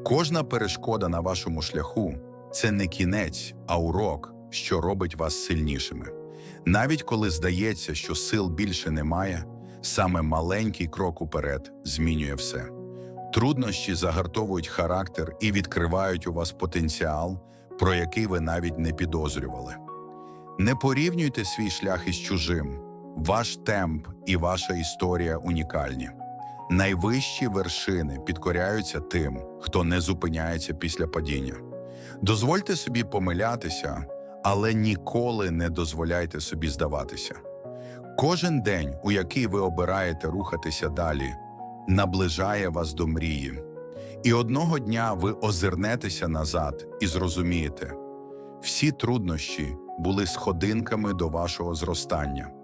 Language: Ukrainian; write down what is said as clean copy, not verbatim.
Кожна перешкода на вашому шляху – це не кінець, а урок, що робить вас сильнішими. Навіть коли здається, що сил більше немає, саме маленький крок уперед змінює все. Труднощі загартовують характер і відкривають у вас потенціал, про який ви навіть не підозрювали. Не порівнюйте свій шлях із чужим. Ваш темп і ваша історія унікальні. Найвищі вершини підкоряються тим, хто не зупиняється після падіння. Дозвольте собі помилятися, але ніколи не дозволяйте собі здаватися. Кожен день, у який ви обираєте рухатися далі, наближає вас до мрії. І одного дня ви озирнетеся назад і зрозумієте, всі труднощі були сходинками до вашого зростання.